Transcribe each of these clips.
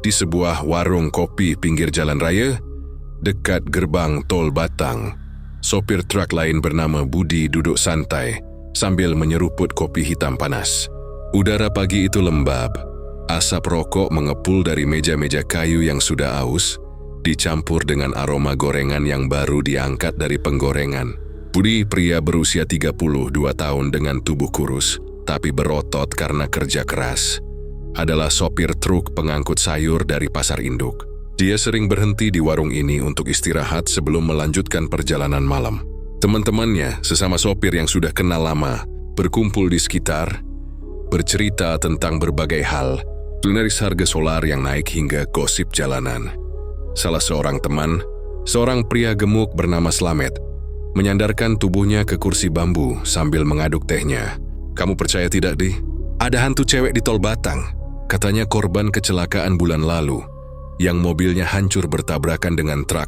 di sebuah warung kopi pinggir jalan raya, dekat gerbang tol Batang. Sopir truk lain bernama Budi duduk santai sambil menyeruput kopi hitam panas. Udara pagi itu lembab. Asap rokok mengepul dari meja-meja kayu yang sudah aus, dicampur dengan aroma gorengan yang baru diangkat dari penggorengan. Budi, pria berusia 32 tahun dengan tubuh kurus, tapi berotot karena kerja keras, adalah sopir truk pengangkut sayur dari pasar induk. Dia sering berhenti di warung ini untuk istirahat sebelum melanjutkan perjalanan malam. Teman-temannya, sesama sopir yang sudah kenal lama, berkumpul di sekitar, bercerita tentang berbagai hal, dari harga solar yang naik hingga gosip jalanan. Salah seorang teman, seorang pria gemuk bernama Slamet, menyandarkan tubuhnya ke kursi bambu sambil mengaduk tehnya. "Kamu percaya tidak, Di? Ada hantu cewek di tol Batang. Katanya korban kecelakaan bulan lalu, yang mobilnya hancur bertabrakan dengan truk,"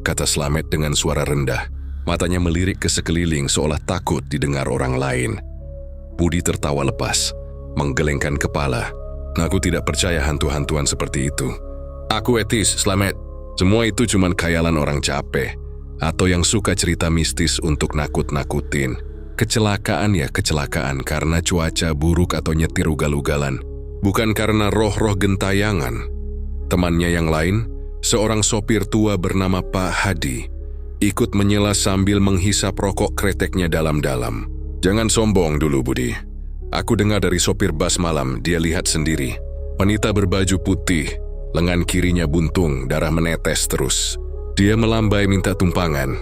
kata Slamet dengan suara rendah. Matanya melirik ke sekeliling seolah takut didengar orang lain. Budi tertawa lepas, menggelengkan kepala. "Aku tidak percaya hantu-hantuan seperti itu. Aku etis, Slamet. Semua itu cuma khayalan orang capek, atau yang suka cerita mistis untuk nakut-nakutin. Kecelakaan ya kecelakaan karena cuaca buruk atau nyetir ugal-ugalan, bukan karena roh-roh gentayangan." Temannya yang lain, seorang sopir tua bernama Pak Hadi, ikut menyela sambil menghisap rokok kreteknya dalam-dalam. "Jangan sombong dulu, Budi. Aku dengar dari sopir bas malam, dia lihat sendiri. Wanita berbaju putih, lengan kirinya buntung, darah menetes terus. Dia melambai minta tumpangan,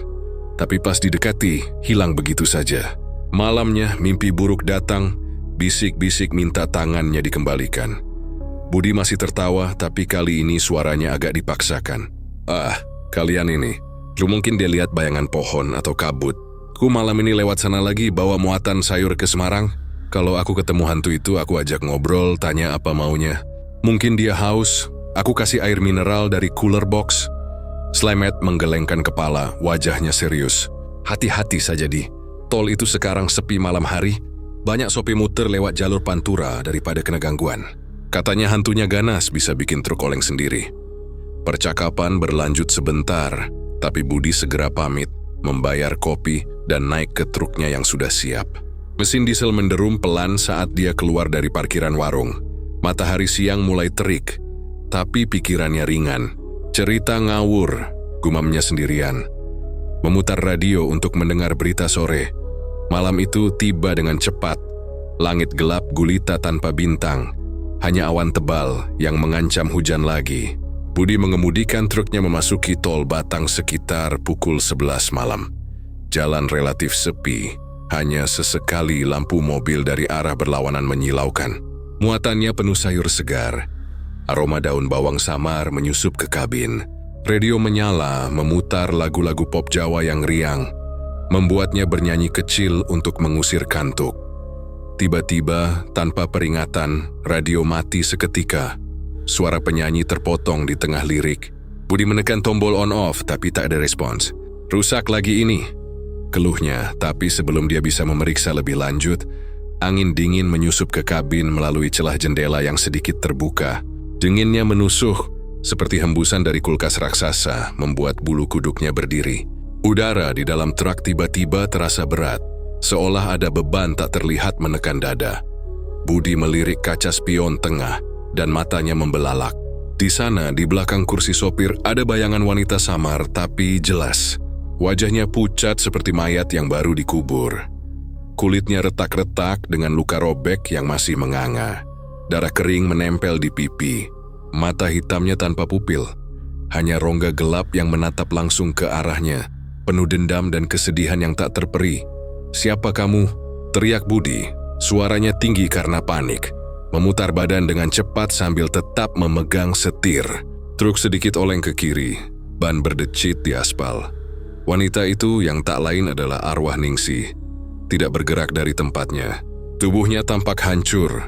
tapi pas didekati, hilang begitu saja. Malamnya mimpi buruk datang, bisik-bisik minta tangannya dikembalikan." Budi masih tertawa, tapi kali ini suaranya agak dipaksakan. Kalian ini. Lu mungkin dia lihat bayangan pohon atau kabut. Ku malam ini lewat sana lagi bawa muatan sayur ke Semarang. Kalau aku ketemu hantu itu, aku ajak ngobrol, tanya apa maunya. Mungkin dia haus, aku kasih air mineral dari cooler box." Slamet menggelengkan kepala, wajahnya serius. "Hati-hati saja, Di. Tol itu sekarang sepi malam hari. Banyak sopi muter lewat jalur Pantura daripada kena gangguan. Katanya hantunya ganas bisa bikin truk oleng sendiri." Percakapan berlanjut sebentar, tapi Budi segera pamit, membayar kopi, dan naik ke truknya yang sudah siap. Mesin diesel menderum pelan saat dia keluar dari parkiran warung. Matahari siang mulai terik, tapi pikirannya ringan. "Cerita ngawur," gumamnya sendirian. Memutar radio untuk mendengar berita sore. Malam itu tiba dengan cepat. Langit gelap gulita tanpa bintang. Hanya awan tebal yang mengancam hujan lagi. Budi mengemudikan truknya memasuki tol Batang sekitar pukul 11 malam. Jalan relatif sepi. Hanya sesekali lampu mobil dari arah berlawanan menyilaukan. Muatannya penuh sayur segar. Aroma daun bawang samar menyusup ke kabin. Radio menyala, memutar lagu-lagu pop Jawa yang riang, membuatnya bernyanyi kecil untuk mengusir kantuk. Tiba-tiba, tanpa peringatan, radio mati seketika. Suara penyanyi terpotong di tengah lirik. Budi menekan tombol on-off, tapi tak ada respons. "Rusak lagi ini," keluhnya, tapi sebelum dia bisa memeriksa lebih lanjut, angin dingin menyusup ke kabin melalui celah jendela yang sedikit terbuka. Dinginnya menusuk, seperti hembusan dari kulkas raksasa, membuat bulu kuduknya berdiri. Udara di dalam truk tiba-tiba terasa berat, seolah ada beban tak terlihat menekan dada. Budi melirik kaca spion tengah, dan matanya membelalak. Di sana, di belakang kursi sopir, ada bayangan wanita samar tapi jelas. Wajahnya pucat seperti mayat yang baru dikubur. Kulitnya retak-retak dengan luka robek yang masih menganga. Darah kering menempel di pipi. Mata hitamnya tanpa pupil. Hanya rongga gelap yang menatap langsung ke arahnya, penuh dendam dan kesedihan yang tak terperi. "Siapa kamu?" teriak Budi. Suaranya tinggi karena panik. Memutar badan dengan cepat sambil tetap memegang setir. Truk sedikit oleng ke kiri. Ban berdecit di aspal. Wanita itu yang tak lain adalah arwah Ningsih. Tidak bergerak dari tempatnya. Tubuhnya tampak hancur.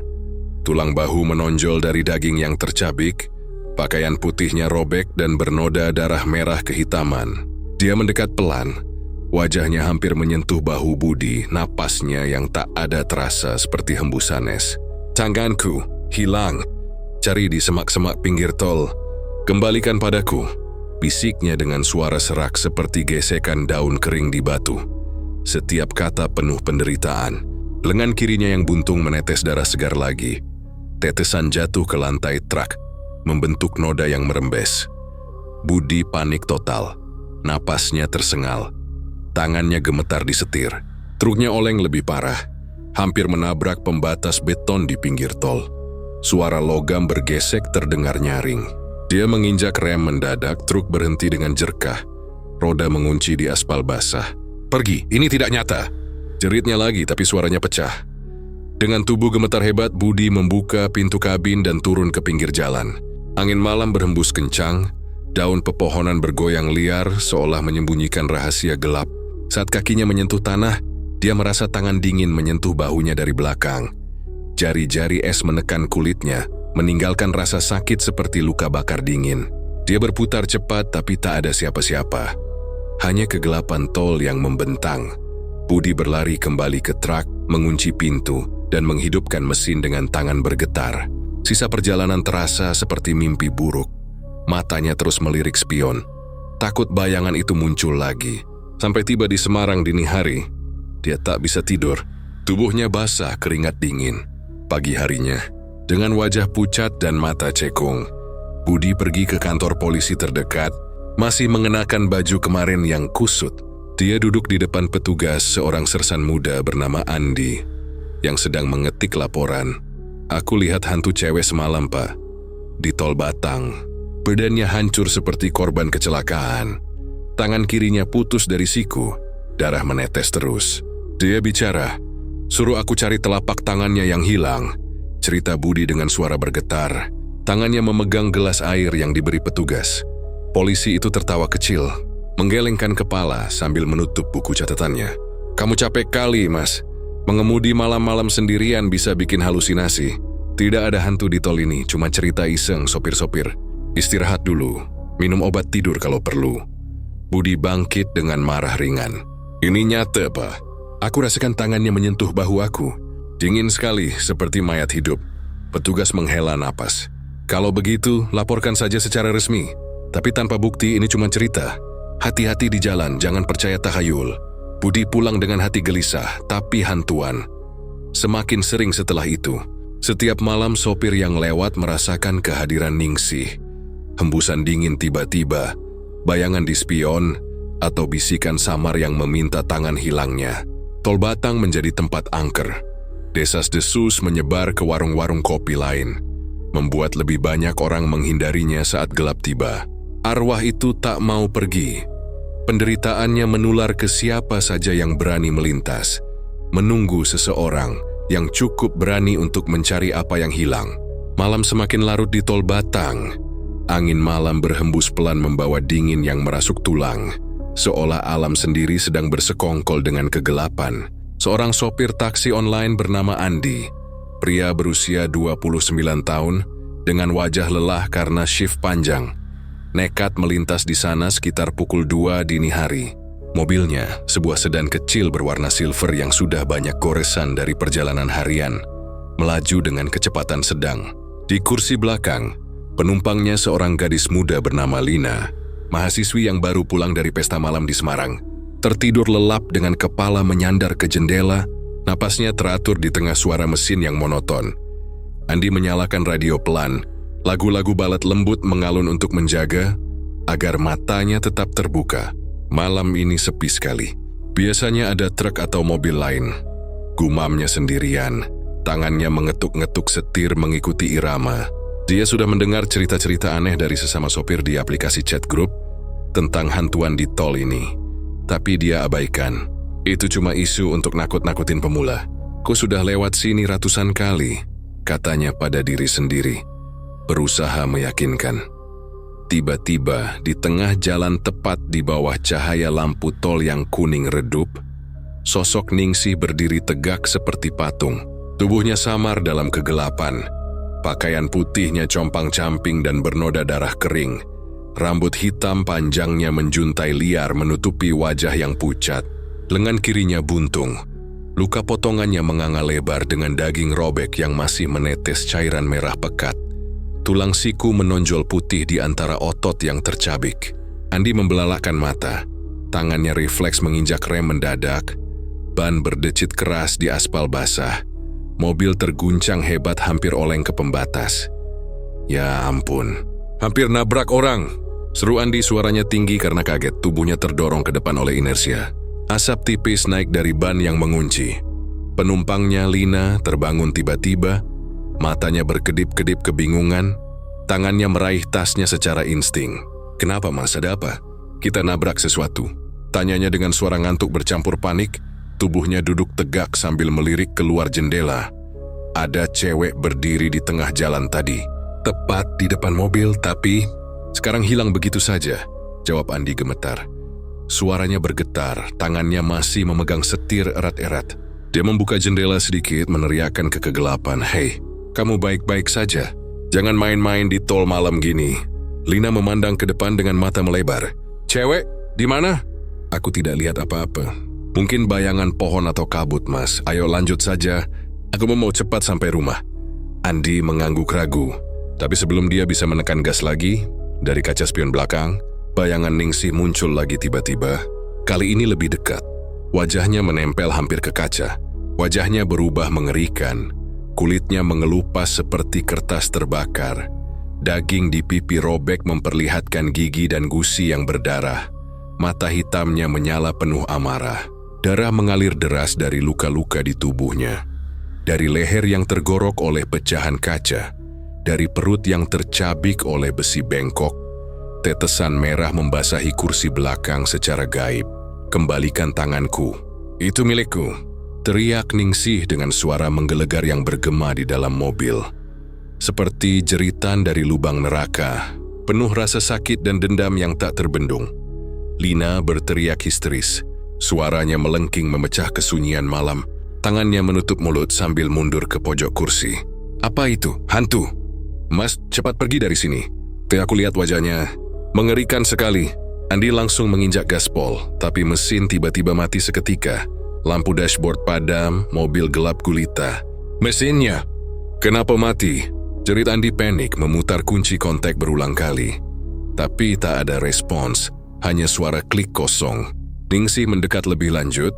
Tulang bahu menonjol dari daging yang tercabik. Pakaian putihnya robek dan bernoda darah merah kehitaman. Dia mendekat pelan. Wajahnya hampir menyentuh bahu Budi, napasnya yang tak ada terasa seperti hembusan es. "Tanganku, hilang." Cari di semak-semak pinggir tol. Kembalikan padaku, bisiknya dengan suara serak seperti gesekan daun kering di batu. Setiap kata penuh penderitaan. Lengan kirinya yang buntung menetes darah segar lagi. Tetesan jatuh ke lantai truk, membentuk noda yang merembes. Budi panik total. Napasnya tersengal. Tangannya gemetar di setir. Truknya oleng lebih parah. Hampir menabrak pembatas beton di pinggir tol. Suara logam bergesek terdengar nyaring. Dia menginjak rem mendadak, truk berhenti dengan jerkah. Roda mengunci di aspal basah. "Pergi, ini tidak nyata!" Jeritnya lagi, tapi suaranya pecah. Dengan tubuh gemetar hebat, Budi membuka pintu kabin dan turun ke pinggir jalan. Angin malam berhembus kencang, daun pepohonan bergoyang liar seolah menyembunyikan rahasia gelap. Saat kakinya menyentuh tanah, dia merasa tangan dingin menyentuh bahunya dari belakang. Jari-jari es menekan kulitnya, meninggalkan rasa sakit seperti luka bakar dingin. Dia berputar cepat tapi tak ada siapa-siapa. Hanya kegelapan tol yang membentang. Budi berlari kembali ke truk, mengunci pintu, dan menghidupkan mesin dengan tangan bergetar. Sisa perjalanan terasa seperti mimpi buruk. Matanya terus melirik spion. Takut bayangan itu muncul lagi. Sampai tiba di Semarang dini hari, dia tak bisa tidur. Tubuhnya basah keringat dingin. Pagi harinya, dengan wajah pucat dan mata cekung, Budi pergi ke kantor polisi terdekat, masih mengenakan baju kemarin yang kusut. Dia duduk di depan petugas, seorang sersan muda bernama Andi, yang sedang mengetik laporan. "Aku lihat hantu cewek semalam, Pak. Di tol Batang. Badannya hancur seperti korban kecelakaan. Tangan kirinya putus dari siku, darah menetes terus." Dia bicara, "Suruh aku cari telapak tangannya yang hilang," cerita Budi dengan suara bergetar. Tangannya memegang gelas air yang diberi petugas. Polisi itu tertawa kecil, menggelengkan kepala sambil menutup buku catatannya. "Kamu capek kali, Mas. Mengemudi malam-malam sendirian bisa bikin halusinasi. Tidak ada hantu di tol ini, cuma cerita iseng sopir-sopir. Istirahat dulu, minum obat tidur kalau perlu." Budi bangkit dengan marah ringan. "Ini nyata, Pak. Aku rasakan tangannya menyentuh bahu aku. Dingin sekali, seperti mayat hidup." Petugas menghela napas. "Kalau begitu, laporkan saja secara resmi. Tapi tanpa bukti, ini cuma cerita. Hati-hati di jalan, jangan percaya tahayul." Budi pulang dengan hati gelisah, tapi hantuan. Semakin sering setelah itu, setiap malam sopir yang lewat merasakan kehadiran Ningsih. Hembusan dingin tiba-tiba, bayangan di spion, atau bisikan samar yang meminta tangan hilangnya. Tol Batang menjadi tempat angker. Desas-desus menyebar ke warung-warung kopi lain, membuat lebih banyak orang menghindarinya saat gelap tiba. Arwah itu tak mau pergi. Penderitaannya menular ke siapa saja yang berani melintas, menunggu seseorang yang cukup berani untuk mencari apa yang hilang. Malam semakin larut di tol Batang. Angin malam berhembus pelan membawa dingin yang merasuk tulang, seolah alam sendiri sedang bersekongkol dengan kegelapan. Seorang sopir taksi online bernama Andi, pria berusia 29 tahun, dengan wajah lelah karena shift panjang, nekat melintas di sana sekitar pukul 2 dini hari. Mobilnya, sebuah sedan kecil berwarna silver yang sudah banyak goresan dari perjalanan harian, melaju dengan kecepatan sedang. Di kursi belakang, penumpangnya seorang gadis muda bernama Lina, mahasiswi yang baru pulang dari pesta malam di Semarang. Tertidur lelap dengan kepala menyandar ke jendela, napasnya teratur di tengah suara mesin yang monoton. Andi menyalakan radio pelan, lagu-lagu balad lembut mengalun untuk menjaga agar matanya tetap terbuka. Malam ini sepi sekali. Biasanya ada truk atau mobil lain. Gumamnya sendirian, tangannya mengetuk-ngetuk setir mengikuti irama. Dia sudah mendengar cerita-cerita aneh dari sesama sopir di aplikasi chat group tentang hantuan di tol ini. Tapi dia abaikan. Itu cuma isu untuk nakut-nakutin pemula. "Ku sudah lewat sini ratusan kali," katanya pada diri sendiri, berusaha meyakinkan. Tiba-tiba, di tengah jalan tepat di bawah cahaya lampu tol yang kuning redup, sosok Ningsih berdiri tegak seperti patung. Tubuhnya samar dalam kegelapan. Pakaian putihnya compang-camping dan bernoda darah kering. Rambut hitam panjangnya menjuntai liar menutupi wajah yang pucat. Lengan kirinya buntung. Luka potongannya menganga lebar dengan daging robek yang masih menetes cairan merah pekat. Tulang siku menonjol putih di antara otot yang tercabik. Andi membelalakkan mata. Tangannya refleks menginjak rem mendadak. Ban berdecit keras di aspal basah. Mobil terguncang hebat hampir oleng ke pembatas. Ya ampun, hampir nabrak orang. Seru Andi, suaranya tinggi karena kaget. Tubuhnya terdorong ke depan oleh inersia. Asap tipis naik dari ban yang mengunci. Penumpangnya, Lina, terbangun tiba-tiba. Matanya berkedip-kedip kebingungan. Tangannya meraih tasnya secara insting. Kenapa mas, ada apa? Kita nabrak sesuatu. Tanyanya dengan suara ngantuk bercampur panik. Tubuhnya duduk tegak sambil melirik keluar jendela. Ada cewek berdiri di tengah jalan tadi. Tepat di depan mobil, tapi sekarang hilang begitu saja, jawab Andi gemetar. Suaranya bergetar, tangannya masih memegang setir erat-erat. Dia membuka jendela sedikit, meneriakkan ke kegelapan. Hei, kamu baik-baik saja? Jangan main-main di tol malam gini. Lina memandang ke depan dengan mata melebar. Cewek, di mana? Aku tidak lihat apa-apa. Mungkin bayangan pohon atau kabut, mas. Ayo lanjut saja. Aku mau cepat sampai rumah. Andi mengangguk ragu. Tapi sebelum dia bisa menekan gas lagi, dari kaca spion belakang, bayangan Ningsih muncul lagi tiba-tiba. Kali ini lebih dekat. Wajahnya menempel hampir ke kaca. Wajahnya berubah mengerikan. Kulitnya mengelupas seperti kertas terbakar. Daging di pipi robek memperlihatkan gigi dan gusi yang berdarah. Mata hitamnya menyala penuh amarah. Darah mengalir deras dari luka-luka di tubuhnya. Dari leher yang tergorok oleh pecahan kaca. Dari perut yang tercabik oleh besi bengkok. Tetesan merah membasahi kursi belakang secara gaib. Kembalikan tanganku. Itu milikku. Teriak Ningsih dengan suara menggelegar yang bergema di dalam mobil. Seperti jeritan dari lubang neraka. Penuh rasa sakit dan dendam yang tak terbendung. Lina berteriak histeris. Suaranya melengking memecah kesunyian malam. Tangannya menutup mulut sambil mundur ke pojok kursi. Apa itu? Hantu? Mas, cepat pergi dari sini. Aku lihat wajahnya. Mengerikan sekali. Andi langsung menginjak gaspol, tapi mesin tiba-tiba mati seketika. Lampu dashboard padam, mobil gelap gulita. Mesinnya? Kenapa mati? Jerit Andi panik memutar kunci kontak berulang kali. Tapi tak ada respons, hanya suara klik kosong. Ningsih mendekat lebih lanjut.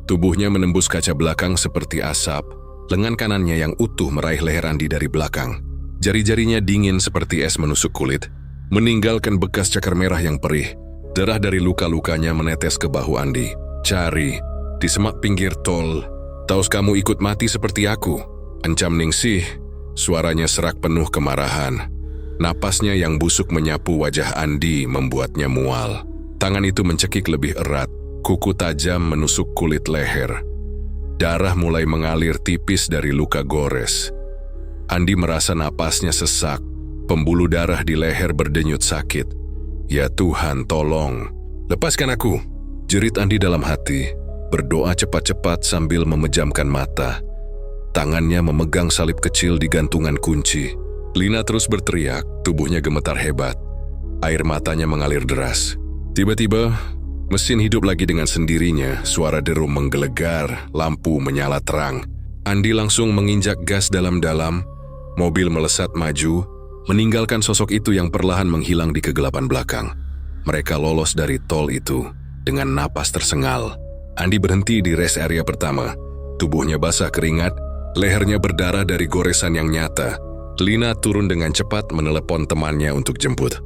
Tubuhnya menembus kaca belakang seperti asap. Lengan kanannya yang utuh meraih leher Andi dari belakang. Jari-jarinya dingin seperti es menusuk kulit, meninggalkan bekas cakar merah yang perih. Darah dari luka-lukanya menetes ke bahu Andi. Cari, di semak pinggir tol. Taus kamu ikut mati seperti aku? Ancam Ningsih. Suaranya serak penuh kemarahan. Napasnya yang busuk menyapu wajah Andi membuatnya mual. Tangan itu mencekik lebih erat. Kuku tajam menusuk kulit leher. Darah mulai mengalir tipis dari luka gores. Andi merasa napasnya sesak. Pembuluh darah di leher berdenyut sakit. Ya Tuhan, tolong. Lepaskan aku. Jerit Andi dalam hati. Berdoa cepat-cepat sambil memejamkan mata. Tangannya memegang salib kecil di gantungan kunci. Lina terus berteriak, tubuhnya gemetar hebat. Air matanya mengalir deras. Tiba-tiba, mesin hidup lagi dengan sendirinya, suara deru menggelegar, lampu menyala terang. Andi langsung menginjak gas dalam-dalam, mobil melesat maju, meninggalkan sosok itu yang perlahan menghilang di kegelapan belakang. Mereka lolos dari tol itu dengan napas tersengal. Andi berhenti di rest area pertama, tubuhnya basah keringat, lehernya berdarah dari goresan yang nyata. Lina turun dengan cepat menelepon temannya untuk jemput.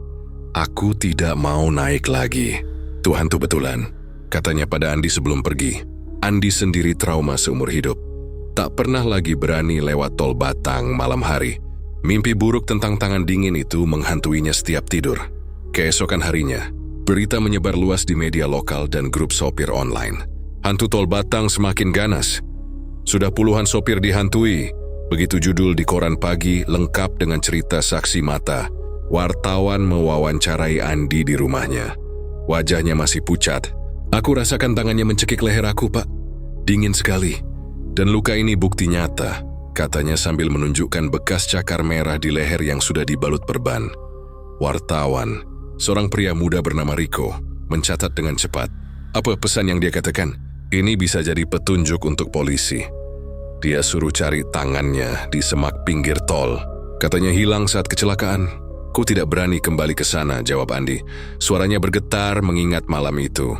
Aku tidak mau naik lagi. Tuhan tuh betulan, katanya pada Andi sebelum pergi. Andi sendiri trauma seumur hidup. Tak pernah lagi berani lewat tol Batang malam hari. Mimpi buruk tentang tangan dingin itu menghantuinya setiap tidur. Keesokan harinya, berita menyebar luas di media lokal dan grup sopir online. Hantu tol Batang semakin ganas. Sudah puluhan sopir dihantui. Begitu judul di koran pagi lengkap dengan cerita saksi mata. Wartawan mewawancarai Andi di rumahnya. Wajahnya masih pucat. Aku rasakan tangannya mencekik leher aku, Pak. Dingin sekali. Dan luka ini bukti nyata, katanya sambil menunjukkan bekas cakar merah di leher yang sudah dibalut perban. Wartawan, seorang pria muda bernama Riko, mencatat dengan cepat. Apa pesan yang dia katakan? Ini bisa jadi petunjuk untuk polisi. Dia suruh cari tangannya di semak pinggir tol. Katanya hilang saat kecelakaan. Ku tidak berani kembali ke sana, jawab Andi. Suaranya bergetar mengingat malam itu.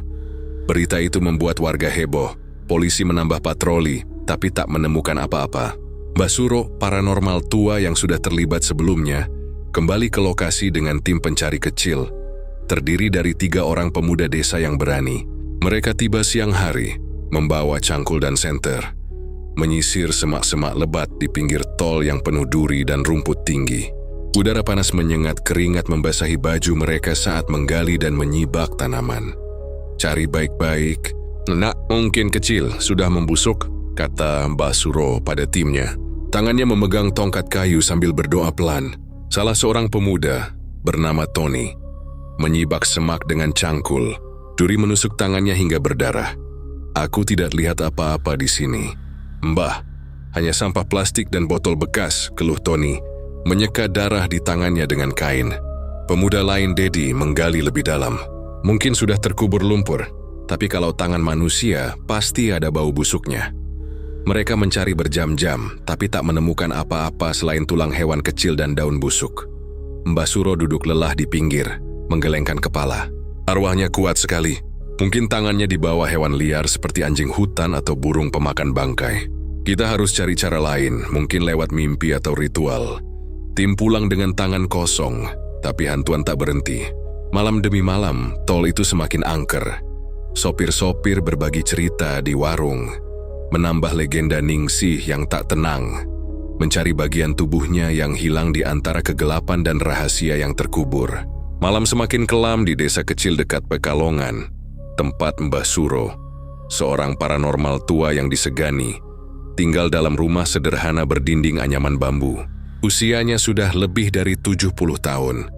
Berita itu membuat warga heboh. Polisi menambah patroli, tapi tak menemukan apa-apa. Mbah Suro, paranormal tua yang sudah terlibat sebelumnya, kembali ke lokasi dengan tim pencari kecil. Terdiri dari 3 orang pemuda desa yang berani. Mereka tiba siang hari, membawa cangkul dan senter, menyisir semak-semak lebat di pinggir tol yang penuh duri dan rumput tinggi. Udara panas menyengat keringat membasahi baju mereka saat menggali dan menyibak tanaman. Cari baik-baik, nak mungkin kecil sudah membusuk, kata Mbah Suro pada timnya. Tangannya memegang tongkat kayu sambil berdoa pelan. Salah seorang pemuda bernama Tony menyibak semak dengan cangkul. Duri menusuk tangannya hingga berdarah. Aku tidak lihat apa-apa di sini. Mbah, hanya sampah plastik dan botol bekas, keluh Tony, menyeka darah di tangannya dengan kain. Pemuda lain, Dedi, menggali lebih dalam. Mungkin sudah terkubur lumpur, tapi kalau tangan manusia, pasti ada bau busuknya. Mereka mencari berjam-jam, tapi tak menemukan apa-apa selain tulang hewan kecil dan daun busuk. Mbah Suro duduk lelah di pinggir, menggelengkan kepala. Arwahnya kuat sekali. Mungkin tangannya dibawa hewan liar seperti anjing hutan atau burung pemakan bangkai. Kita harus cari cara lain, mungkin lewat mimpi atau ritual. Tim pulang dengan tangan kosong, tapi hantuan tak berhenti. Malam demi malam, tol itu semakin angker. Sopir-sopir berbagi cerita di warung, menambah legenda Ningsih yang tak tenang, mencari bagian tubuhnya yang hilang di antara kegelapan dan rahasia yang terkubur. Malam semakin kelam di desa kecil dekat Pekalongan, tempat Mbah Suro, seorang paranormal tua yang disegani, tinggal dalam rumah sederhana berdinding anyaman bambu. Usianya sudah lebih dari 70 tahun.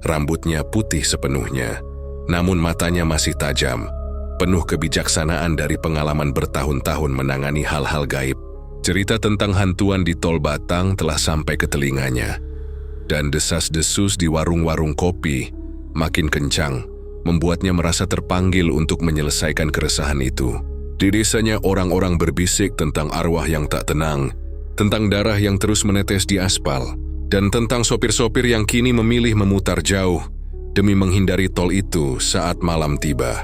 Rambutnya putih sepenuhnya, namun matanya masih tajam, penuh kebijaksanaan dari pengalaman bertahun-tahun menangani hal-hal gaib. Cerita tentang hantuan di Tol Batang telah sampai ke telinganya, dan desas-desus di warung-warung kopi makin kencang, membuatnya merasa terpanggil untuk menyelesaikan keresahan itu. Di desanya orang-orang berbisik tentang arwah yang tak tenang, tentang darah yang terus menetes di aspal, dan tentang sopir-sopir yang kini memilih memutar jauh demi menghindari tol itu saat malam tiba.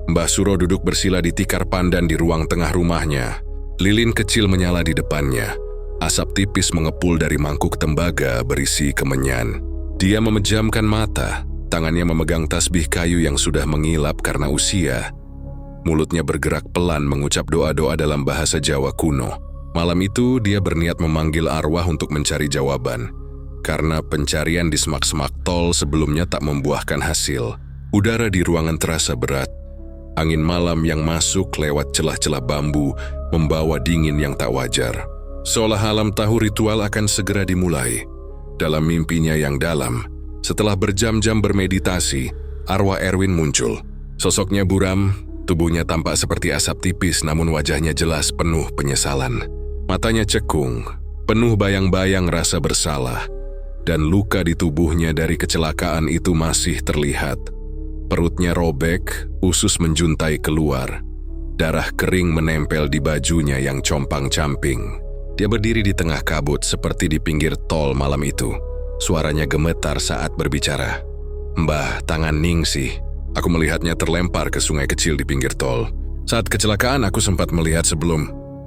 Mbah Suro duduk bersila di tikar pandan di ruang tengah rumahnya. Lilin kecil menyala di depannya. Asap tipis mengepul dari mangkuk tembaga berisi kemenyan. Dia memejamkan mata, tangannya memegang tasbih kayu yang sudah mengilap karena usia. Mulutnya bergerak pelan mengucap doa-doa dalam bahasa Jawa kuno. Malam itu dia berniat memanggil arwah untuk mencari jawaban. Karena pencarian di semak-semak tol sebelumnya tak membuahkan hasil, udara di ruangan terasa berat. Angin malam yang masuk lewat celah-celah bambu membawa dingin yang tak wajar. Seolah alam tahu ritual akan segera dimulai. Dalam mimpinya yang dalam, setelah berjam-jam bermeditasi, arwah Erwin muncul. Sosoknya buram, tubuhnya tampak seperti asap tipis namun wajahnya jelas penuh penyesalan. Matanya cekung, penuh bayang-bayang rasa bersalah, dan luka di tubuhnya dari kecelakaan itu masih terlihat. Perutnya robek, usus menjuntai keluar. Darah kering menempel di bajunya yang compang-camping. Dia berdiri di tengah kabut seperti di pinggir tol malam itu. Suaranya gemetar saat berbicara. Mbah, tangan Ningsih. Aku melihatnya terlempar ke sungai kecil di pinggir tol. Saat kecelakaan aku sempat melihat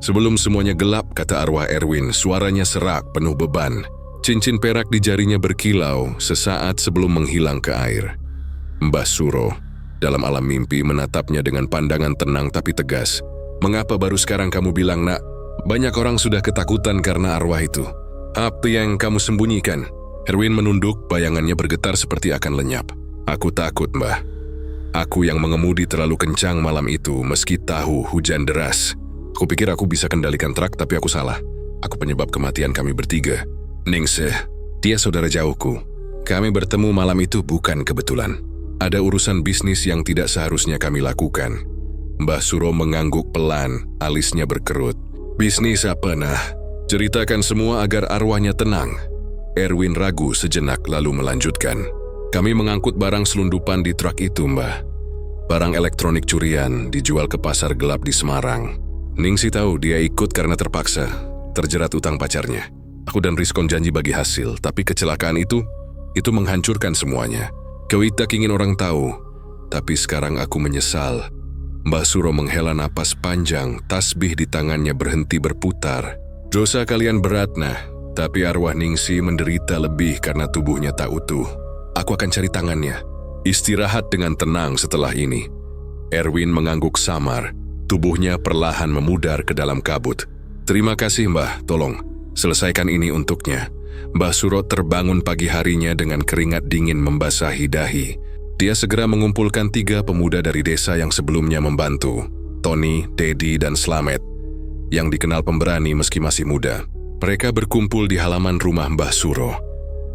Sebelum semuanya gelap, kata arwah Erwin, suaranya serak, penuh beban. Cincin perak di jarinya berkilau sesaat sebelum menghilang ke air. Mbah Suro, dalam alam mimpi, menatapnya dengan pandangan tenang tapi tegas. Mengapa baru sekarang kamu bilang, nak? Banyak orang sudah ketakutan karena arwah itu. Apa yang kamu sembunyikan? Erwin menunduk, bayangannya bergetar seperti akan lenyap. Aku takut, Mbah. Aku yang mengemudi terlalu kencang malam itu meski tahu hujan deras. Kupikir aku bisa kendalikan truk, tapi aku salah. Aku penyebab kematian kami bertiga. Ningsih, dia saudara jauhku. Kami bertemu malam itu bukan kebetulan. Ada urusan bisnis yang tidak seharusnya kami lakukan. Mbah Suro mengangguk pelan, alisnya berkerut. Bisnis apa, nah? Ceritakan semua agar arwahnya tenang. Erwin ragu sejenak lalu melanjutkan. Kami mengangkut barang selundupan di truk itu, Mbah. Barang elektronik curian dijual ke pasar gelap di Semarang. Ningsih tahu dia ikut karena terpaksa, terjerat utang pacarnya. aku dan Riskon janji bagi hasil, tapi kecelakaan itu menghancurkan semuanya. Kau tak ingin orang tahu, tapi sekarang aku menyesal. Mbah Suro menghela napas panjang, tasbih di tangannya berhenti berputar. Dosa kalian berat, nah, tapi arwah Ningsih menderita lebih karena tubuhnya tak utuh. Aku akan cari tangannya. Istirahat dengan tenang setelah ini. Erwin mengangguk samar, tubuhnya perlahan memudar ke dalam kabut. Terima kasih Mbah, tolong, selesaikan ini untuknya. Mbah Suro terbangun pagi harinya dengan keringat dingin membasahi dahi. Dia segera mengumpulkan 3 pemuda dari desa yang sebelumnya membantu, Tony, Dedi, dan Slamet, yang dikenal pemberani meski masih muda. Mereka berkumpul di halaman rumah Mbah Suro,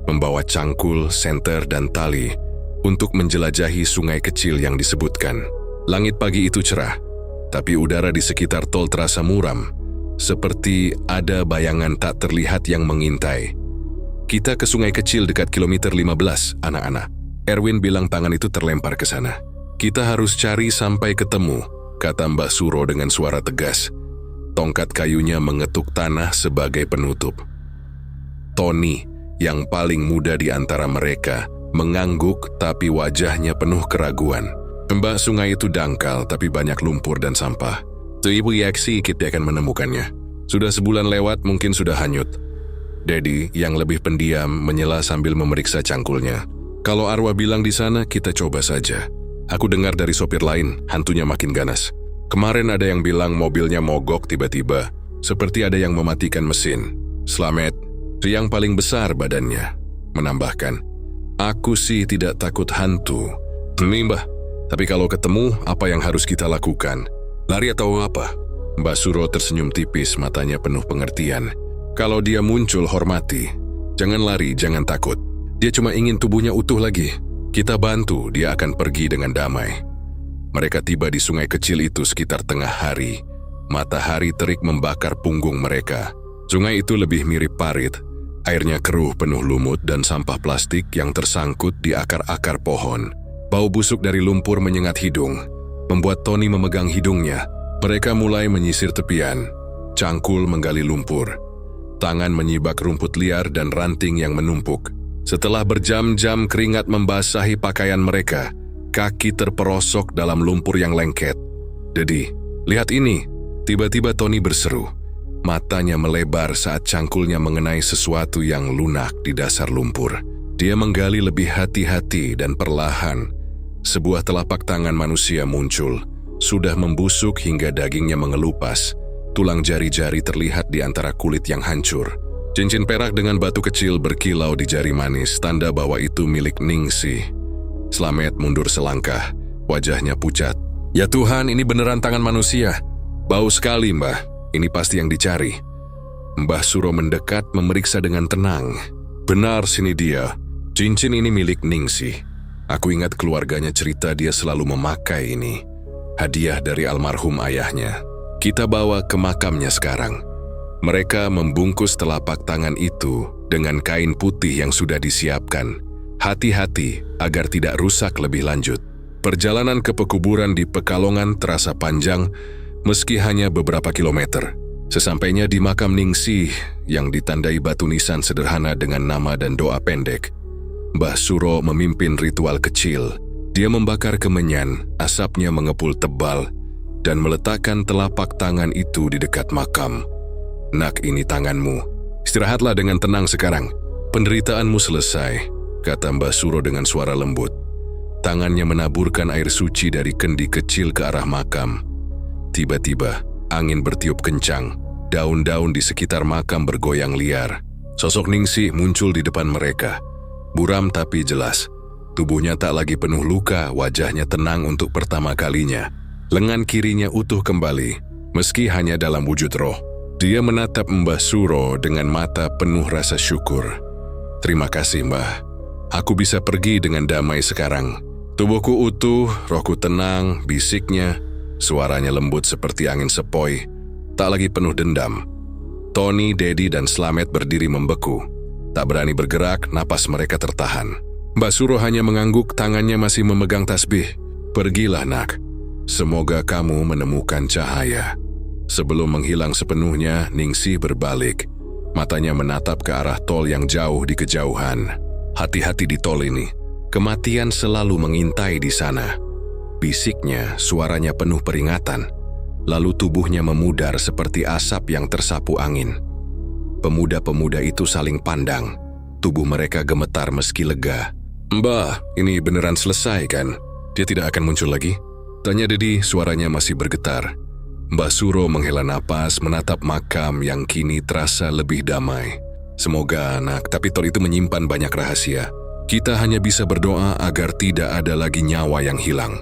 membawa cangkul, senter, dan tali untuk menjelajahi sungai kecil yang disebutkan. Langit pagi itu cerah, tapi udara di sekitar tol terasa muram, seperti ada bayangan tak terlihat yang mengintai. Kita ke sungai kecil dekat kilometer 15, anak-anak. Erwin bilang tangan itu terlempar ke sana. Kita harus cari sampai ketemu, kata Mbah Suro dengan suara tegas. Tongkat kayunya mengetuk tanah sebagai penutup. Tony, yang paling muda di antara mereka, mengangguk tapi wajahnya penuh keraguan. Mbah, sungai itu dangkal tapi banyak lumpur dan sampah. Ibu yaksi kita akan menemukannya. Sudah sebulan lewat, mungkin sudah hanyut. Dedi, yang lebih pendiam, menyela sambil memeriksa cangkulnya. Kalau arwah bilang di sana, kita coba saja. Aku dengar dari sopir lain, hantunya makin ganas. Kemarin ada yang bilang mobilnya mogok tiba-tiba, seperti ada yang mematikan mesin. Slamet, yang paling besar badannya, menambahkan, aku sih tidak takut hantu. Mbah, tapi kalau ketemu, apa yang harus kita lakukan? Lari atau apa? Mbah Suro tersenyum tipis, matanya penuh pengertian. Kalau dia muncul, hormati. Jangan lari, jangan takut. Dia cuma ingin tubuhnya utuh lagi. Kita bantu, dia akan pergi dengan damai. Mereka tiba di sungai kecil itu sekitar tengah hari. Matahari terik membakar punggung mereka. Sungai itu lebih mirip parit. Airnya keruh penuh lumut dan sampah plastik yang tersangkut di akar-akar pohon. Bau busuk dari lumpur menyengat hidung, membuat Tony memegang hidungnya. Mereka mulai menyisir tepian. Cangkul menggali lumpur. Tangan menyibak rumput liar dan ranting yang menumpuk. Setelah berjam-jam keringat membasahi pakaian mereka, kaki terperosok dalam lumpur yang lengket. Dedi, lihat ini. Tiba-tiba Tony berseru. Matanya melebar saat cangkulnya mengenai sesuatu yang lunak di dasar lumpur. Dia menggali lebih hati-hati dan perlahan. Sebuah telapak tangan manusia muncul. Sudah membusuk hingga dagingnya mengelupas. Tulang jari-jari terlihat di antara kulit yang hancur. Cincin perak dengan batu kecil berkilau di jari manis, tanda bahwa itu milik Ningsih. Slamet mundur selangkah, wajahnya pucat. Ya Tuhan, ini beneran tangan manusia. Bau sekali, Mbah. Ini pasti yang dicari. Mbah Suro mendekat, memeriksa dengan tenang. Benar, sini dia. Cincin ini milik Ningsih. Aku ingat keluarganya cerita dia selalu memakai ini. Hadiah dari almarhum ayahnya. Kita bawa ke makamnya sekarang. Mereka membungkus telapak tangan itu dengan kain putih yang sudah disiapkan. Hati-hati agar tidak rusak lebih lanjut. Perjalanan ke pekuburan di Pekalongan terasa panjang meski hanya beberapa kilometer. Sesampainya di makam Ningsih yang ditandai batu nisan sederhana dengan nama dan doa pendek, Mbah Suro memimpin ritual kecil. Dia membakar kemenyan, asapnya mengepul tebal, dan meletakkan telapak tangan itu di dekat makam. Nak, ini tanganmu. Istirahatlah dengan tenang sekarang. Penderitaanmu selesai, kata Mbah Suro dengan suara lembut. Tangannya menaburkan air suci dari kendi kecil ke arah makam. Tiba-tiba, angin bertiup kencang. Daun-daun di sekitar makam bergoyang liar. Sosok Ningsih muncul di depan mereka. Buram tapi jelas. Tubuhnya tak lagi penuh luka, wajahnya tenang untuk pertama kalinya. Lengan kirinya utuh kembali, meski hanya dalam wujud roh. Dia menatap Mbah Suro dengan mata penuh rasa syukur. Terima kasih, Mbah. Aku bisa pergi dengan damai sekarang. Tubuhku utuh, rohku tenang, bisiknya. Suaranya lembut seperti angin sepoi, tak lagi penuh dendam. Tony, Dedi, dan Slamet berdiri membeku. Tak berani bergerak, napas mereka tertahan. Mbah Suro hanya mengangguk, tangannya masih memegang tasbih. Pergilah, nak. Semoga kamu menemukan cahaya. Sebelum menghilang sepenuhnya, Ningsih berbalik. Matanya menatap ke arah tol yang jauh di kejauhan. Hati-hati di tol ini. Kematian selalu mengintai di sana. Bisiknya, suaranya penuh peringatan. Lalu tubuhnya memudar seperti asap yang tersapu angin. Pemuda-pemuda itu saling pandang. Tubuh mereka gemetar meski lega. "Mbah, ini beneran selesai kan? Dia tidak akan muncul lagi?" Tanya Dedi, suaranya masih bergetar. Mbah Suro menghela napas menatap makam yang kini terasa lebih damai. "Semoga anak, tapi tol itu menyimpan banyak rahasia. Kita hanya bisa berdoa agar tidak ada lagi nyawa yang hilang."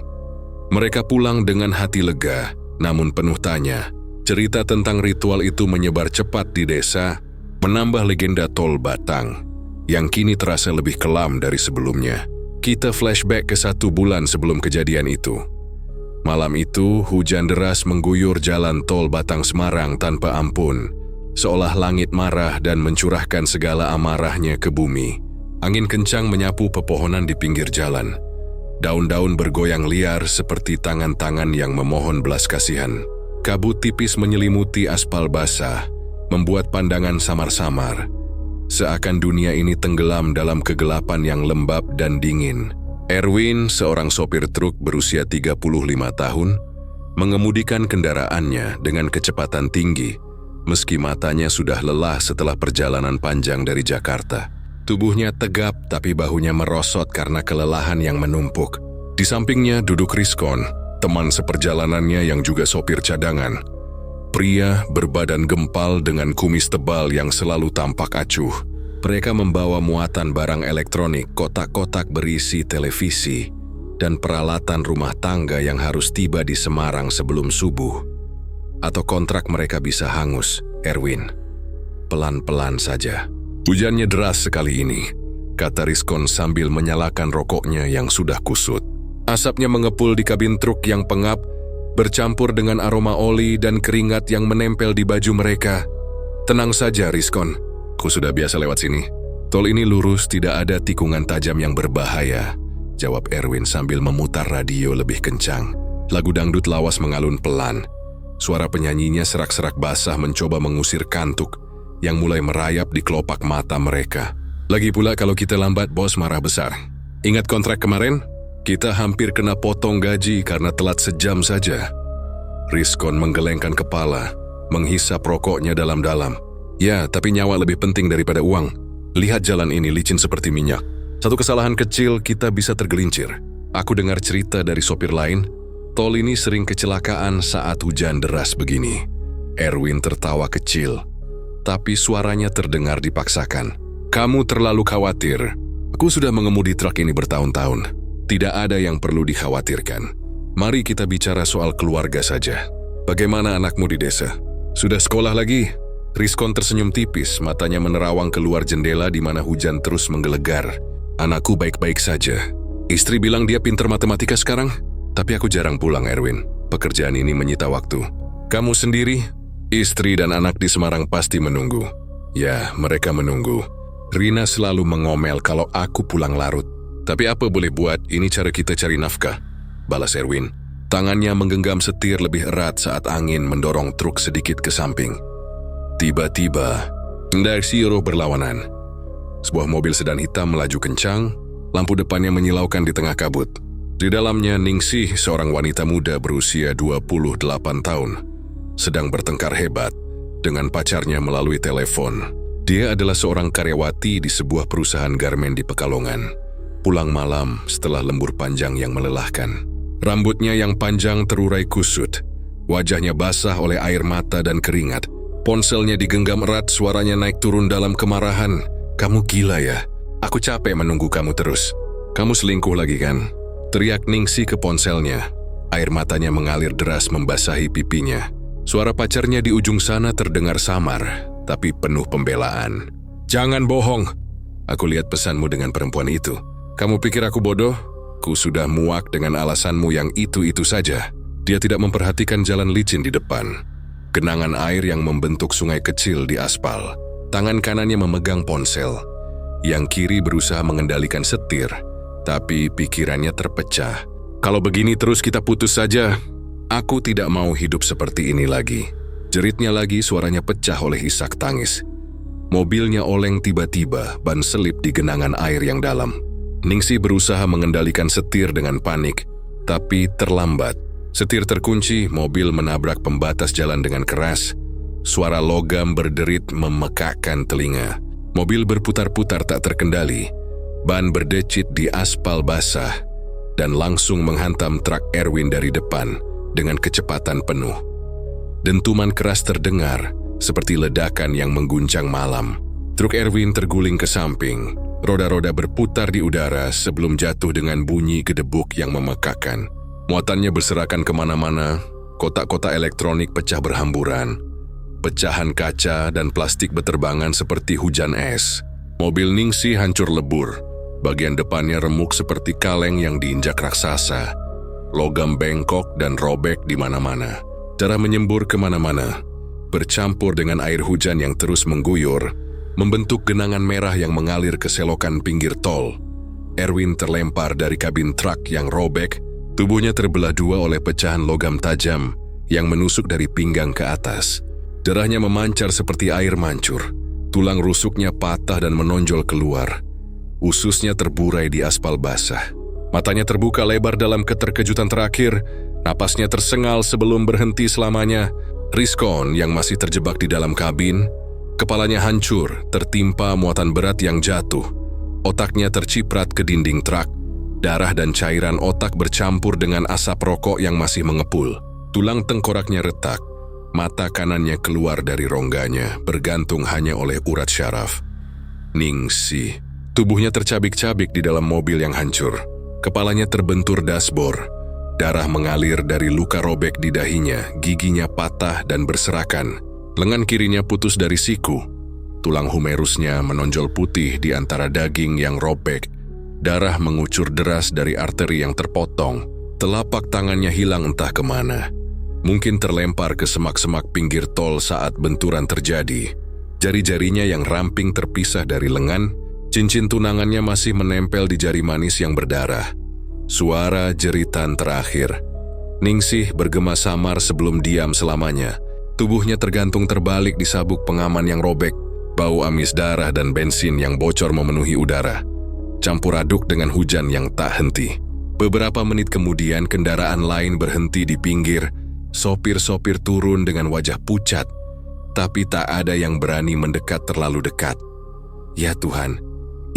Mereka pulang dengan hati lega, namun penuh tanya. Cerita tentang ritual itu menyebar cepat di desa, menambah legenda Tol Batang, yang kini terasa lebih kelam dari sebelumnya. Kita flashback ke 1 bulan sebelum kejadian itu. Malam itu, hujan deras mengguyur jalan Tol Batang Semarang tanpa ampun, seolah langit marah dan mencurahkan segala amarahnya ke bumi. Angin kencang menyapu pepohonan di pinggir jalan. Daun-daun bergoyang liar seperti tangan-tangan yang memohon belas kasihan. Kabut tipis menyelimuti aspal basah, membuat pandangan samar-samar. Seakan dunia ini tenggelam dalam kegelapan yang lembab dan dingin. Erwin, seorang sopir truk berusia 35 tahun, mengemudikan kendaraannya dengan kecepatan tinggi, meski matanya sudah lelah setelah perjalanan panjang dari Jakarta. Tubuhnya tegap tapi bahunya merosot karena kelelahan yang menumpuk. Di sampingnya duduk Rizkon, teman seperjalanannya yang juga sopir cadangan. Pria berbadan gempal dengan kumis tebal yang selalu tampak acuh. Mereka membawa muatan barang elektronik, kotak-kotak berisi televisi, dan peralatan rumah tangga yang harus tiba di Semarang sebelum subuh. Atau kontrak mereka bisa hangus, Erwin. Pelan-pelan saja. "Hujannya deras sekali ini," kata Rizkon sambil menyalakan rokoknya yang sudah kusut. Asapnya mengepul di kabin truk yang pengap, bercampur dengan aroma oli dan keringat yang menempel di baju mereka. "Tenang saja, Rizkon. Ku sudah biasa lewat sini. Tol ini lurus, tidak ada tikungan tajam yang berbahaya," jawab Erwin sambil memutar radio lebih kencang. Lagu dangdut lawas mengalun pelan. Suara penyanyinya serak-serak basah mencoba mengusir kantuk yang mulai merayap di kelopak mata mereka. "Lagi pula kalau kita lambat, bos marah besar. Ingat kontrak kemarin? Kita hampir kena potong gaji karena telat sejam saja." Rizkon menggelengkan kepala, menghisap rokoknya dalam-dalam. "Ya, tapi nyawa lebih penting daripada uang. Lihat jalan ini licin seperti minyak. Satu kesalahan kecil kita bisa tergelincir. Aku dengar cerita dari sopir lain, tol ini sering kecelakaan saat hujan deras begini." Erwin tertawa kecil, tapi suaranya terdengar dipaksakan. "Kamu terlalu khawatir. Aku sudah mengemudi truk ini bertahun-tahun. Tidak ada yang perlu dikhawatirkan. Mari kita bicara soal keluarga saja. Bagaimana anakmu di desa? Sudah sekolah lagi?" Rizkon tersenyum tipis, matanya menerawang keluar jendela di mana hujan terus menggelegar. "Anakku baik-baik saja. Istri bilang dia pintar matematika sekarang, tapi aku jarang pulang, Erwin. Pekerjaan ini menyita waktu. Kamu sendiri? Istri dan anak di Semarang pasti menunggu." "Ya, mereka menunggu. Rina selalu mengomel kalau aku pulang larut. Tapi apa boleh buat, ini cara kita cari nafkah," balas Erwin. Tangannya menggenggam setir lebih erat saat angin mendorong truk sedikit ke samping. Tiba-tiba, dari Siro berlawanan. Sebuah mobil sedan hitam melaju kencang, lampu depannya menyilaukan di tengah kabut. Di dalamnya Ningsih, seorang wanita muda berusia 28 tahun, sedang bertengkar hebat dengan pacarnya melalui telepon. Dia adalah seorang karyawati di sebuah perusahaan garmen di Pekalongan. Pulang malam setelah lembur panjang yang melelahkan. Rambutnya yang panjang terurai kusut, wajahnya basah oleh air mata dan keringat. Ponselnya digenggam erat, suaranya naik turun dalam kemarahan. "Kamu gila ya? Aku capek menunggu kamu terus. Kamu selingkuh lagi kan?" teriak Ningsih ke ponselnya. Air matanya mengalir deras membasahi pipinya. Suara pacarnya di ujung sana terdengar samar, tapi penuh pembelaan. "Jangan bohong. Aku lihat pesanmu dengan perempuan itu. Kamu pikir aku bodoh? Ku sudah muak dengan alasanmu yang itu-itu saja." Dia tidak memperhatikan jalan licin di depan. Genangan air yang membentuk sungai kecil di aspal. Tangan kanannya memegang ponsel. Yang kiri berusaha mengendalikan setir, tapi pikirannya terpecah. "Kalau begini terus kita putus saja. Aku tidak mau hidup seperti ini lagi." Jeritnya lagi, suaranya pecah oleh isak tangis. Mobilnya oleng tiba-tiba, ban selip di genangan air yang dalam. Ningsih berusaha mengendalikan setir dengan panik, tapi terlambat. Setir terkunci, mobil menabrak pembatas jalan dengan keras. Suara logam berderit memekakkan telinga. Mobil berputar-putar tak terkendali. Ban berdecit di aspal basah dan langsung menghantam truk Erwin dari depan dengan kecepatan penuh. Dentuman keras terdengar seperti ledakan yang mengguncang malam. Truk Erwin terguling ke samping. Roda-roda berputar di udara sebelum jatuh dengan bunyi gedebuk yang memekakkan. Muatannya berserakan kemana-mana. Kotak-kotak elektronik pecah berhamburan. Pecahan kaca dan plastik beterbangan seperti hujan es. Mobil Ningsih hancur lebur. Bagian depannya remuk seperti kaleng yang diinjak raksasa. Logam bengkok dan robek di mana-mana. Darah menyembur kemana-mana. Bercampur dengan air hujan yang terus mengguyur, membentuk genangan merah yang mengalir ke selokan pinggir tol. Erwin terlempar dari kabin truk yang robek. Tubuhnya terbelah dua oleh pecahan logam tajam yang menusuk dari pinggang ke atas. Darahnya memancar seperti air mancur. Tulang rusuknya patah dan menonjol keluar. Ususnya terburai di aspal basah. Matanya terbuka lebar dalam keterkejutan terakhir. Napasnya tersengal sebelum berhenti selamanya. Rizkon yang masih terjebak di dalam kabin, kepalanya hancur, tertimpa muatan berat yang jatuh. Otaknya terciprat ke dinding truk. Darah dan cairan otak bercampur dengan asap rokok yang masih mengepul. Tulang tengkoraknya retak. Mata kanannya keluar dari rongganya, bergantung hanya oleh urat syaraf. Ningsih. Tubuhnya tercabik-cabik di dalam mobil yang hancur. Kepalanya terbentur dashboard. Darah mengalir dari luka robek di dahinya, giginya patah dan berserakan. Lengan kirinya putus dari siku. Tulang humerusnya menonjol putih di antara daging yang robek. Darah mengucur deras dari arteri yang terpotong. Telapak tangannya hilang entah kemana. Mungkin terlempar ke semak-semak pinggir tol saat benturan terjadi. Jari-jarinya yang ramping terpisah dari lengan. Cincin tunangannya masih menempel di jari manis yang berdarah. Suara jeritan terakhir. Ningsih bergema samar sebelum diam selamanya. Tubuhnya tergantung terbalik di sabuk pengaman yang robek. Bau amis darah dan bensin yang bocor memenuhi udara. Campur aduk dengan hujan yang tak henti. Beberapa menit kemudian kendaraan lain berhenti di pinggir. Sopir-sopir turun dengan wajah pucat. Tapi tak ada yang berani mendekat terlalu dekat. Ya Tuhan.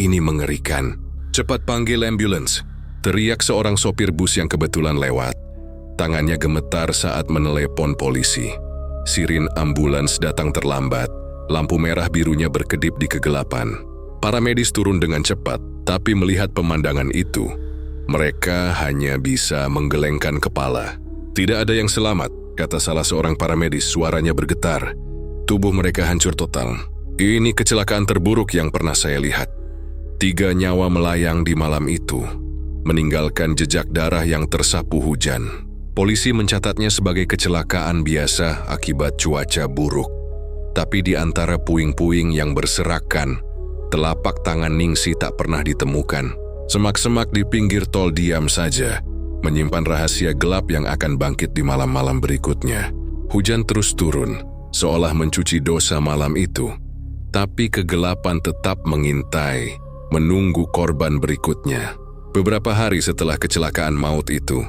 Ini mengerikan. Cepat panggil ambulans, teriak seorang sopir bus yang kebetulan lewat. Tangannya gemetar saat menelepon polisi. Sirin ambulans datang terlambat. Lampu merah birunya berkedip di kegelapan. Para medis turun dengan cepat, tapi melihat pemandangan itu, mereka hanya bisa menggelengkan kepala. Tidak ada yang selamat, kata salah seorang paramedis, suaranya bergetar. Tubuh mereka hancur total. Ini kecelakaan terburuk yang pernah saya lihat. 3 nyawa melayang di malam itu, meninggalkan jejak darah yang tersapu hujan. Polisi mencatatnya sebagai kecelakaan biasa akibat cuaca buruk. Tapi di antara puing-puing yang berserakan, telapak tangan Ningsih tak pernah ditemukan. Semak-semak di pinggir tol diam saja, menyimpan rahasia gelap yang akan bangkit di malam-malam berikutnya. Hujan terus turun, seolah mencuci dosa malam itu. Tapi kegelapan tetap mengintai, menunggu korban berikutnya. Beberapa hari setelah kecelakaan maut itu,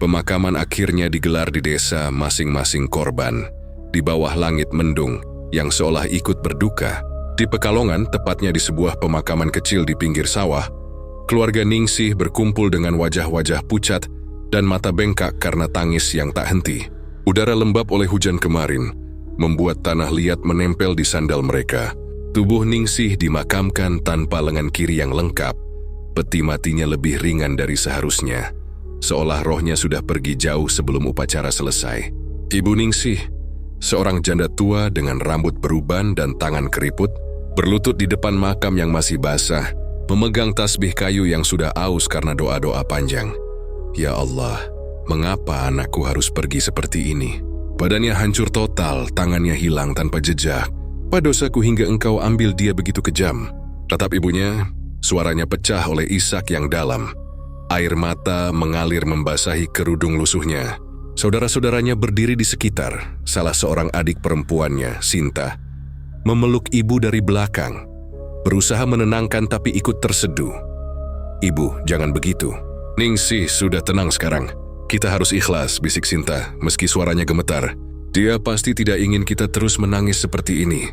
pemakaman akhirnya digelar di desa masing-masing korban, di bawah langit mendung yang seolah ikut berduka. Di Pekalongan, tepatnya di sebuah pemakaman kecil di pinggir sawah, keluarga Ningsih berkumpul dengan wajah-wajah pucat dan mata bengkak karena tangis yang tak henti. Udara lembab oleh hujan kemarin membuat tanah liat menempel di sandal mereka. Tubuh Ningsih dimakamkan tanpa lengan kiri yang lengkap. Peti matinya lebih ringan dari seharusnya, seolah rohnya sudah pergi jauh sebelum upacara selesai. Ibu Ningsih, seorang janda tua dengan rambut beruban dan tangan keriput, berlutut di depan makam yang masih basah, memegang tasbih kayu yang sudah aus karena doa-doa panjang. Ya Allah, mengapa anakku harus pergi seperti ini? Badannya hancur total, tangannya hilang tanpa jejak. Apa dosaku hingga engkau ambil dia begitu kejam? Tatap ibunya, suaranya pecah oleh isak yang dalam. Air mata mengalir membasahi kerudung lusuhnya. Saudara-saudaranya berdiri di sekitar, salah seorang adik perempuannya, Sinta, memeluk ibu dari belakang. Berusaha menenangkan tapi ikut terseduh. "Ibu, jangan begitu." "Ningsih, sudah tenang sekarang. Kita harus ikhlas," bisik Sinta meski suaranya gemetar. "Dia pasti tidak ingin kita terus menangis seperti ini."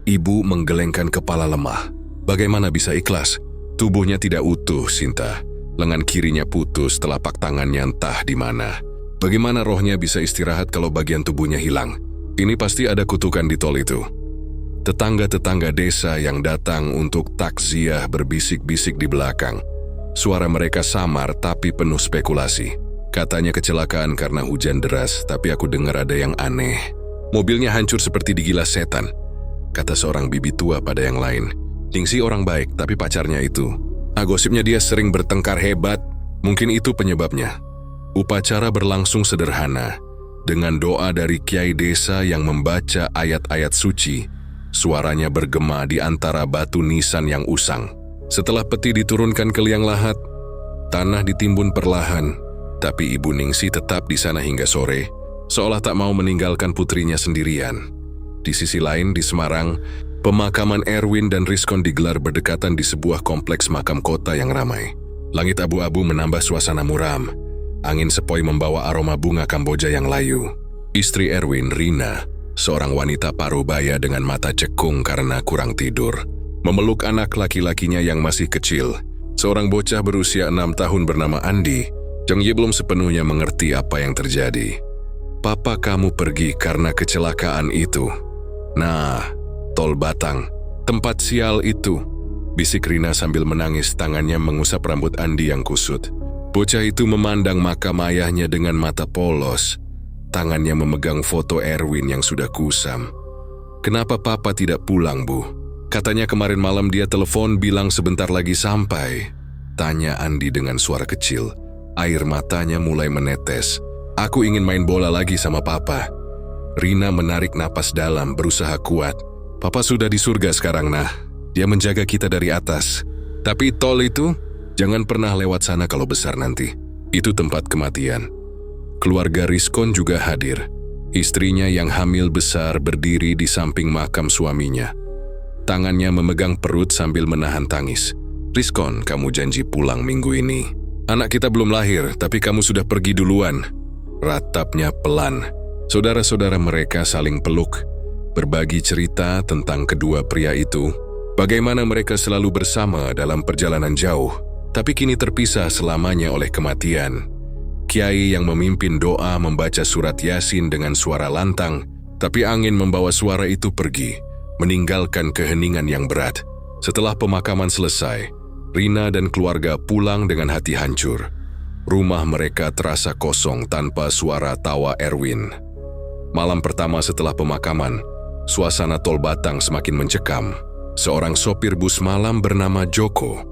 Ibu menggelengkan kepala lemah. Bagaimana bisa ikhlas? Tubuhnya tidak utuh, Sinta. Lengan kirinya putus, telapak tangannya entah di mana. Bagaimana rohnya bisa istirahat kalau bagian tubuhnya hilang? Ini pasti ada kutukan di tol itu. Tetangga-tetangga desa yang datang untuk takziah berbisik-bisik di belakang. Suara mereka samar tapi penuh spekulasi. Katanya kecelakaan karena hujan deras, tapi aku dengar ada yang aneh. "Mobilnya hancur seperti digilas setan," kata seorang bibi tua pada yang lain. "Ningsih orang baik, tapi pacarnya itu. Gosipnya dia sering bertengkar hebat, mungkin itu penyebabnya." Upacara berlangsung sederhana, dengan doa dari kiai desa yang membaca ayat-ayat suci. Suaranya bergema di antara batu nisan yang usang. Setelah peti diturunkan ke liang lahat, tanah ditimbun perlahan, tapi Ibu Ningsih tetap di sana hingga sore, seolah tak mau meninggalkan putrinya sendirian. Di sisi lain, di Semarang, pemakaman Erwin dan Rizkon digelar berdekatan di sebuah kompleks makam kota yang ramai. Langit abu-abu menambah suasana muram. Angin sepoi membawa aroma bunga Kamboja yang layu. Istri Erwin, Rina, seorang wanita parubaya dengan mata cekung karena kurang tidur, memeluk anak laki-lakinya yang masih kecil, seorang bocah berusia 6 tahun bernama Andi. Jeng Ye belum sepenuhnya mengerti apa yang terjadi. "Papa kamu pergi karena kecelakaan itu." "Nah, tol Batang, tempat sial itu," bisik Rina sambil menangis, tangannya mengusap rambut Andi yang kusut. Bocah itu memandang makam ayahnya dengan mata polos. Tangannya memegang foto Erwin yang sudah kusam. "Kenapa papa tidak pulang, Bu? Katanya kemarin malam dia telepon bilang sebentar lagi sampai," tanya Andi dengan suara kecil. Air matanya mulai menetes. "Aku ingin main bola lagi sama papa." Rina menarik napas dalam, berusaha kuat. "Papa sudah di surga sekarang, nah. Dia menjaga kita dari atas. Tapi tol itu, jangan pernah lewat sana kalau besar nanti. Itu tempat kematian." Keluarga Rizkon juga hadir. Istrinya yang hamil besar berdiri di samping makam suaminya. Tangannya memegang perut sambil menahan tangis. "Rizkon, kamu janji pulang minggu ini. Anak kita belum lahir, tapi kamu sudah pergi duluan." Ratapnya pelan. Saudara-saudara mereka saling peluk, berbagi cerita tentang kedua pria itu, bagaimana mereka selalu bersama dalam perjalanan jauh, tapi kini terpisah selamanya oleh kematian. Kiai yang memimpin doa membaca surat Yasin dengan suara lantang, tapi angin membawa suara itu pergi, meninggalkan keheningan yang berat. Setelah pemakaman selesai, Rina dan keluarga pulang dengan hati hancur. Rumah mereka terasa kosong tanpa suara tawa Erwin. Malam pertama setelah pemakaman, suasana tol Batang semakin mencekam. Seorang sopir bus malam bernama Joko,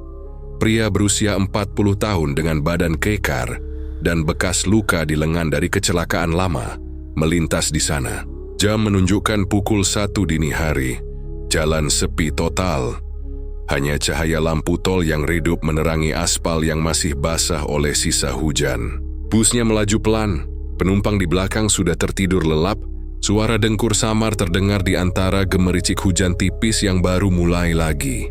pria berusia 40 tahun dengan badan kekar dan bekas luka di lengan dari kecelakaan lama, melintas di sana. Jam menunjukkan pukul 1 dini hari. Jalan sepi total. Hanya cahaya lampu tol yang redup menerangi aspal yang masih basah oleh sisa hujan. Busnya melaju pelan. Penumpang di belakang sudah tertidur lelap. Suara dengkur samar terdengar di antara gemericik hujan tipis yang baru mulai lagi.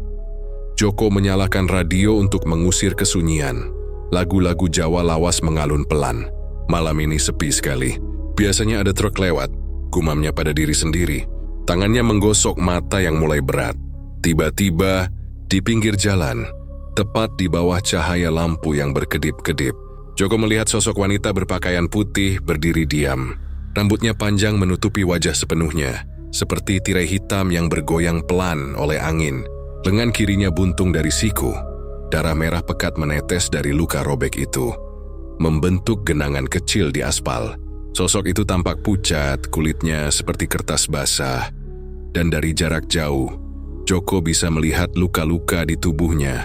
Joko menyalakan radio untuk mengusir kesunyian. Lagu-lagu Jawa lawas mengalun pelan. Malam ini sepi sekali. Biasanya ada truk lewat, gumamnya pada diri sendiri. Tangannya menggosok mata yang mulai berat. Tiba-tiba, di pinggir jalan, tepat di bawah cahaya lampu yang berkedip-kedip, Joko melihat sosok wanita berpakaian putih berdiri diam. Rambutnya panjang menutupi wajah sepenuhnya, seperti tirai hitam yang bergoyang pelan oleh angin. Lengan kirinya buntung dari siku. Darah merah pekat menetes dari luka robek itu, membentuk genangan kecil di aspal. Sosok itu tampak pucat, kulitnya seperti kertas basah. Dan dari jarak jauh, Joko bisa melihat luka-luka di tubuhnya,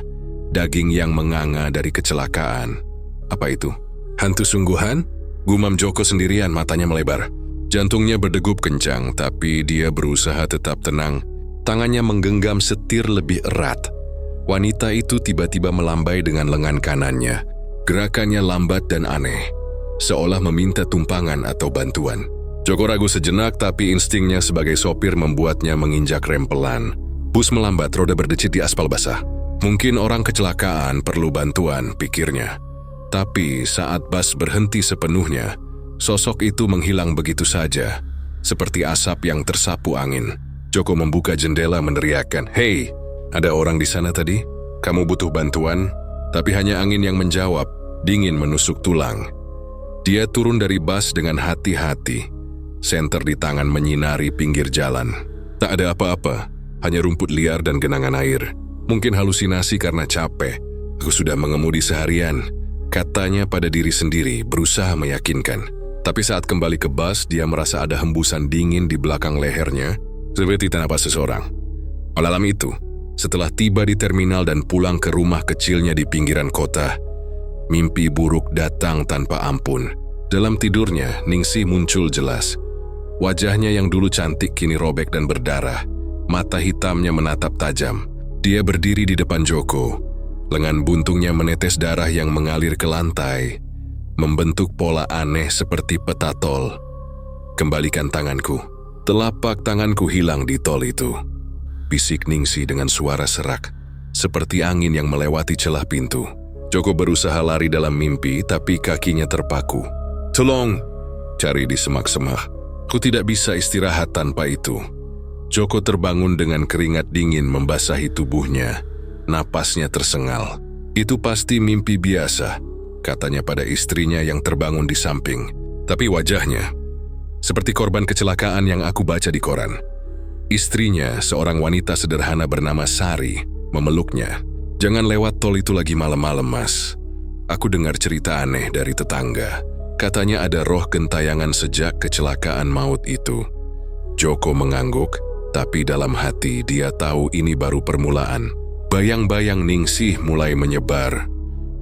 daging yang menganga dari kecelakaan. Apa itu? Hantu sungguhan? Gumam Joko sendirian, matanya melebar. Jantungnya berdegup kencang, tapi dia berusaha tetap tenang. Tangannya menggenggam setir lebih erat. Wanita itu tiba-tiba melambai dengan lengan kanannya. Gerakannya lambat dan aneh, seolah meminta tumpangan atau bantuan. Joko ragu sejenak, tapi instingnya sebagai sopir membuatnya menginjak rem pelan. Bus melambat, roda berdecit di aspal basah. Mungkin orang kecelakaan perlu bantuan, pikirnya. Tapi saat bus berhenti sepenuhnya, sosok itu menghilang begitu saja, seperti asap yang tersapu angin. Joko membuka jendela meneriakkan, "Hei, ada orang di sana tadi? Kamu butuh bantuan?" Tapi hanya angin yang menjawab, dingin menusuk tulang. Dia turun dari bus dengan hati-hati. Senter di tangan menyinari pinggir jalan. Tak ada apa-apa, hanya rumput liar dan genangan air. Mungkin halusinasi karena capek. Aku sudah mengemudi seharian, katanya pada diri sendiri, berusaha meyakinkan. Tapi saat kembali ke bus, dia merasa ada hembusan dingin di belakang lehernya, seperti napas seseorang. Malam itu, setelah tiba di terminal dan pulang ke rumah kecilnya di pinggiran kota, mimpi buruk datang tanpa ampun. Dalam tidurnya, Ningsih muncul jelas. Wajahnya yang dulu cantik kini robek dan berdarah. Mata hitamnya menatap tajam. Dia berdiri di depan Joko. Lengan buntungnya menetes darah yang mengalir ke lantai, membentuk pola aneh seperti peta tol. "Kembalikan tanganku." Telapak tanganku hilang di tol itu, bisik Ningsih dengan suara serak, seperti angin yang melewati celah pintu. Joko berusaha lari dalam mimpi, tapi kakinya terpaku. "Tolong!" cari di semak-semak. "Ku tidak bisa istirahat tanpa itu." Joko terbangun dengan keringat dingin membasahi tubuhnya. Napasnya tersengal. "Itu pasti mimpi biasa," katanya pada istrinya yang terbangun di samping. Tapi wajahnya seperti korban kecelakaan yang aku baca di koran. Istrinya, seorang wanita sederhana bernama Sari, memeluknya. "Jangan lewat tol itu lagi malam-malam, Mas. Aku dengar cerita aneh dari tetangga. Katanya ada roh gentayangan sejak kecelakaan maut itu." Joko mengangguk, tapi dalam hati dia tahu ini baru permulaan. Bayang-bayang Ningsih mulai menyebar.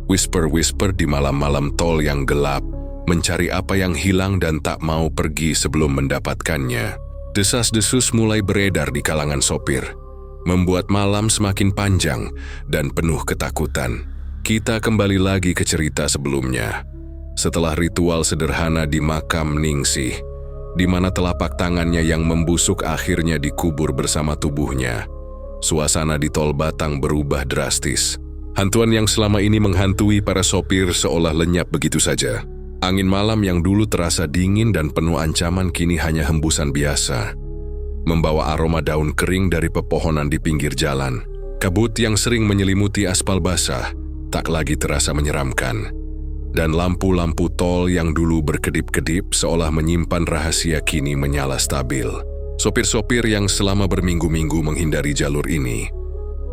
Whisper-whisper di malam-malam tol yang gelap, mencari apa yang hilang dan tak mau pergi sebelum mendapatkannya. Desas-desus mulai beredar di kalangan sopir, membuat malam semakin panjang dan penuh ketakutan. Kita kembali lagi ke cerita sebelumnya. Setelah ritual sederhana di makam Ningsih, di mana telapak tangannya yang membusuk akhirnya dikubur bersama tubuhnya, suasana di Tol Batang berubah drastis. Hantuan yang selama ini menghantui para sopir seolah lenyap begitu saja. Angin malam yang dulu terasa dingin dan penuh ancaman kini hanya hembusan biasa, membawa aroma daun kering dari pepohonan di pinggir jalan. Kabut yang sering menyelimuti aspal basah tak lagi terasa menyeramkan. Dan lampu-lampu tol yang dulu berkedip-kedip seolah menyimpan rahasia kini menyala stabil. Sopir-sopir yang selama berminggu-minggu menghindari jalur ini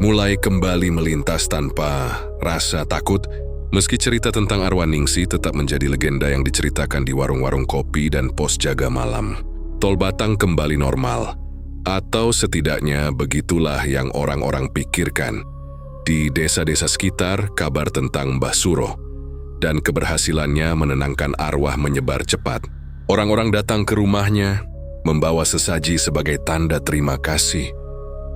mulai kembali melintas tanpa rasa takut, meski cerita tentang arwah Ningsih tetap menjadi legenda yang diceritakan di warung-warung kopi dan pos jaga malam. Tol Batang kembali normal, atau setidaknya begitulah yang orang-orang pikirkan. Di desa-desa sekitar, kabar tentang Mbah Suro dan keberhasilannya menenangkan arwah menyebar cepat. Orang-orang datang ke rumahnya, membawa sesaji sebagai tanda terima kasih,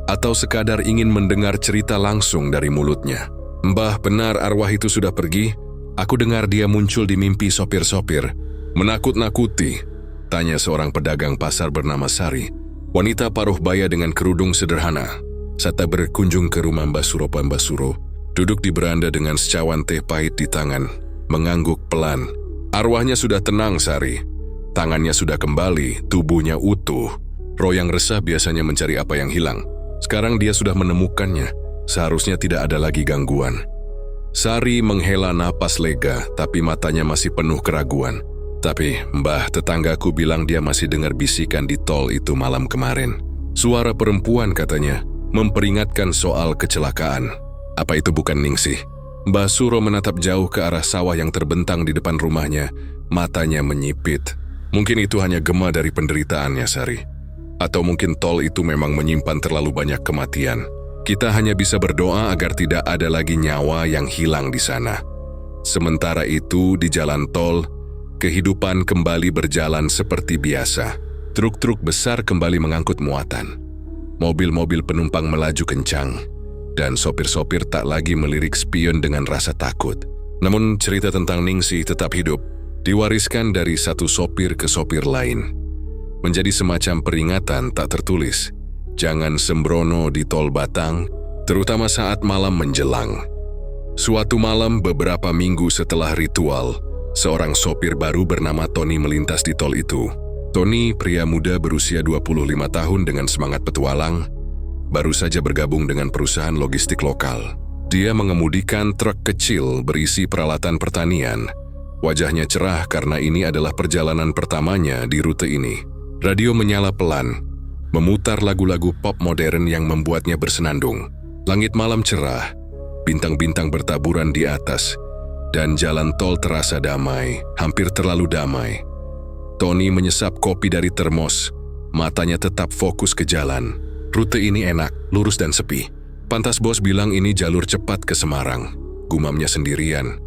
atau sekadar ingin mendengar cerita langsung dari mulutnya. "Mbah, benar arwah itu sudah pergi? Aku dengar dia muncul di mimpi sopir-sopir. Menakut-nakuti," tanya seorang pedagang pasar bernama Sari, wanita paruh baya dengan kerudung sederhana. Saat berkunjung ke rumah Mbah Suro, duduk di beranda dengan secawan teh pahit di tangan, mengangguk pelan. "Arwahnya sudah tenang, Sari. Tangannya sudah kembali, tubuhnya utuh. Roh yang resah biasanya mencari apa yang hilang. Sekarang dia sudah menemukannya. Seharusnya tidak ada lagi gangguan." Sari menghela napas lega, tapi matanya masih penuh keraguan. "Tapi, Mbah, tetanggaku bilang dia masih dengar bisikan di tol itu malam kemarin. Suara perempuan katanya, memperingatkan soal kecelakaan. Apa itu bukan Ningsih?" Mbah Suro menatap jauh ke arah sawah yang terbentang di depan rumahnya, matanya menyipit. "Mungkin itu hanya gema dari penderitaannya, Sari. Atau mungkin tol itu memang menyimpan terlalu banyak kematian. Kita hanya bisa berdoa agar tidak ada lagi nyawa yang hilang di sana." Sementara itu, di jalan tol, kehidupan kembali berjalan seperti biasa. Truk-truk besar kembali mengangkut muatan. Mobil-mobil penumpang melaju kencang, dan sopir-sopir tak lagi melirik spion dengan rasa takut. Namun cerita tentang Ningsih tetap hidup, diwariskan dari satu sopir ke sopir lain. menjadi semacam peringatan tak tertulis. Jangan sembrono di tol Batang, terutama saat malam menjelang. Suatu malam beberapa minggu setelah ritual, seorang sopir baru bernama Tony melintas di tol itu. Tony, pria muda berusia 25 tahun dengan semangat petualang, baru saja bergabung dengan perusahaan logistik lokal. Dia mengemudikan truk kecil berisi peralatan pertanian. Wajahnya cerah karena ini adalah perjalanan pertamanya di rute ini. Radio menyala pelan, memutar lagu-lagu pop modern yang membuatnya bersenandung. Langit malam cerah, bintang-bintang bertaburan di atas, dan jalan tol terasa damai, hampir terlalu damai. Tony menyesap kopi dari termos, matanya tetap fokus ke jalan. Rute ini enak, lurus dan sepi. Pantas bos bilang ini jalur cepat ke Semarang. Gumamnya sendirian.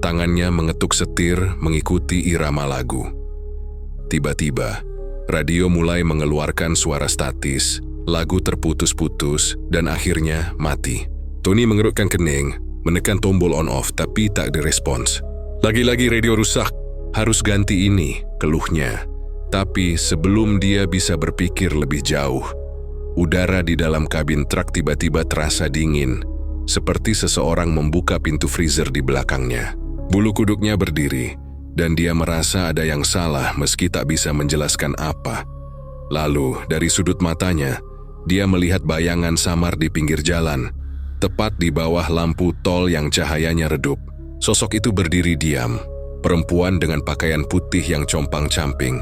Tangannya mengetuk setir mengikuti irama lagu. Tiba-tiba, radio mulai mengeluarkan suara statis. Lagu terputus-putus dan akhirnya mati. Tony mengerutkan kening, menekan tombol on-off tapi tak direspons. Lagi-lagi radio rusak. Harus ganti ini, keluhnya. Tapi sebelum dia bisa berpikir lebih jauh, udara di dalam kabin truk tiba-tiba terasa dingin, seperti seseorang membuka pintu freezer di belakangnya. Bulu kuduknya berdiri, dan dia merasa ada yang salah meski tak bisa menjelaskan apa. Lalu, dari sudut matanya, dia melihat bayangan samar di pinggir jalan, tepat di bawah lampu tol yang cahayanya redup. Sosok itu berdiri diam, perempuan dengan pakaian putih yang compang-camping.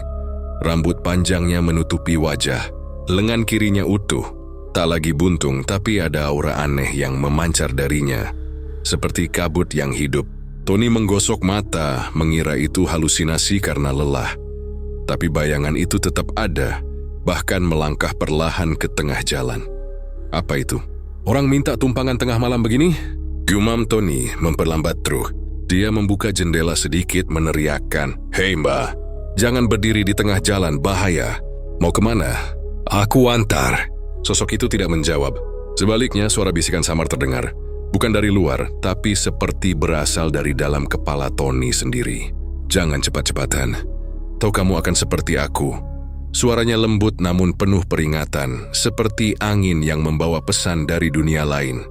Rambut panjangnya menutupi wajah. Lengan kirinya utuh, tak lagi buntung tapi ada aura aneh yang memancar darinya, seperti kabut yang hidup. Tony menggosok mata, mengira itu halusinasi karena lelah. Tapi bayangan itu tetap ada, bahkan melangkah perlahan ke tengah jalan. Apa itu? Orang minta tumpangan tengah malam begini? Gumam Tony memperlambat truk. Dia membuka jendela sedikit meneriakkan, "Hei mbak, jangan berdiri di tengah jalan, bahaya. Mau kemana?" "Aku antar." Sosok itu tidak menjawab. Sebaliknya, suara bisikan samar terdengar. Bukan dari luar, tapi seperti berasal dari dalam kepala Tony sendiri. "Jangan cepat-cepatan. Tahu kamu akan seperti aku." Suaranya lembut namun penuh peringatan, seperti angin yang membawa pesan dari dunia lain.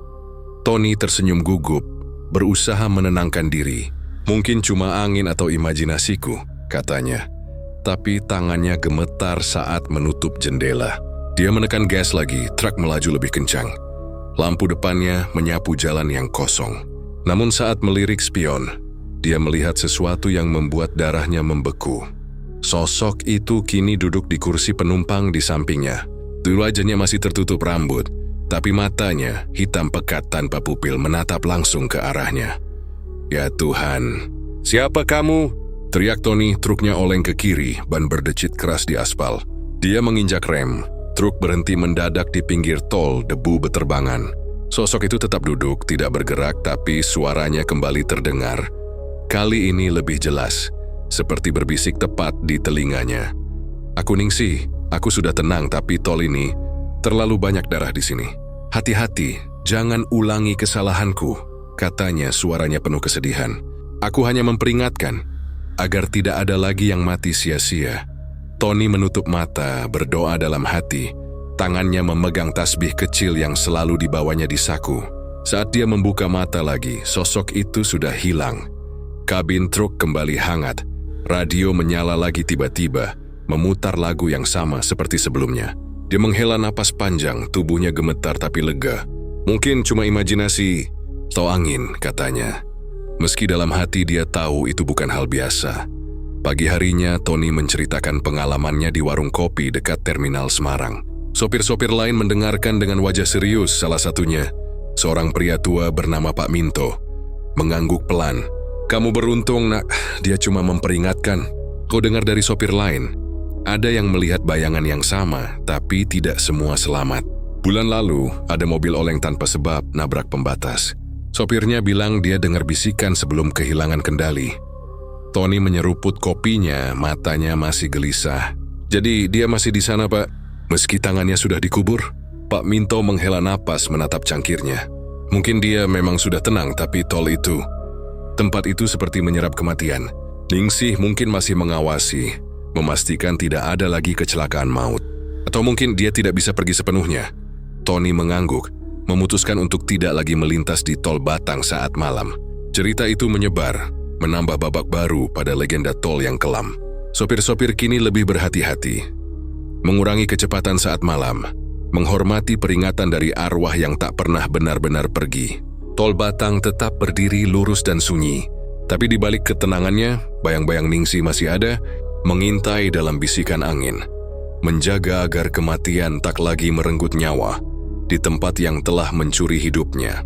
Tony tersenyum gugup, berusaha menenangkan diri. "Mungkin cuma angin atau imajinasiku," katanya. Tapi tangannya gemetar saat menutup jendela. Dia menekan gas lagi, truk melaju lebih kencang. Lampu depannya menyapu jalan yang kosong. Namun saat melirik spion, dia melihat sesuatu yang membuat darahnya membeku. Sosok itu kini duduk di kursi penumpang di sampingnya. Wajahnya masih tertutup rambut, tapi matanya hitam pekat tanpa pupil menatap langsung ke arahnya. "Ya Tuhan, siapa kamu?" teriak Tony. Truknya oleng ke kiri, ban berdecit keras di aspal. Dia menginjak rem. Truk berhenti mendadak di pinggir tol, debu beterbangan. Sosok itu tetap duduk, tidak bergerak, tapi suaranya kembali terdengar. Kali ini lebih jelas, seperti berbisik tepat di telinganya. "Aku Ningsih, aku sudah tenang, tapi tol ini terlalu banyak darah di sini. Hati-hati, jangan ulangi kesalahanku," katanya, suaranya penuh kesedihan. "Aku hanya memperingatkan agar tidak ada lagi yang mati sia-sia." Tony menutup mata, berdoa dalam hati. Tangannya memegang tasbih kecil yang selalu dibawanya di saku. Saat dia membuka mata lagi, sosok itu sudah hilang. Kabin truk kembali hangat. Radio menyala lagi tiba-tiba, memutar lagu yang sama seperti sebelumnya. Dia menghela napas panjang, tubuhnya gemetar tapi lega. "Mungkin cuma imajinasi atau angin," katanya. Meski dalam hati dia tahu itu bukan hal biasa. Pagi harinya, Tony menceritakan pengalamannya di warung kopi dekat terminal Semarang. Sopir-sopir lain mendengarkan dengan wajah serius, salah satunya seorang pria tua bernama Pak Minto. Mengangguk pelan. "Kamu beruntung, nak. Dia cuma memperingatkan." Kau dengar dari sopir lain? Ada yang melihat bayangan yang sama, tapi tidak semua selamat. Bulan lalu, ada mobil oleng tanpa sebab nabrak pembatas. Sopirnya bilang dia dengar bisikan sebelum kehilangan kendali. Tony menyeruput kopinya, matanya masih gelisah. "Jadi dia masih di sana, Pak? Meski tangannya sudah dikubur?" Pak Minto menghela napas menatap cangkirnya. "Mungkin dia memang sudah tenang, tapi tol itu, tempat itu seperti menyerap kematian. Ningsih mungkin masih mengawasi, memastikan tidak ada lagi kecelakaan maut. Atau mungkin dia tidak bisa pergi sepenuhnya. Tony mengangguk, memutuskan untuk tidak lagi melintas di tol Batang saat malam. Cerita itu menyebar, menambah babak baru pada legenda tol yang kelam. Sopir-sopir kini lebih berhati-hati, mengurangi kecepatan saat malam, menghormati peringatan dari arwah yang tak pernah benar-benar pergi. Tol Batang tetap berdiri lurus dan sunyi, tapi di balik ketenangannya, bayang-bayang Ningsi masih ada, mengintai dalam bisikan angin, menjaga agar kematian tak lagi merenggut nyawa di tempat yang telah mencuri hidupnya.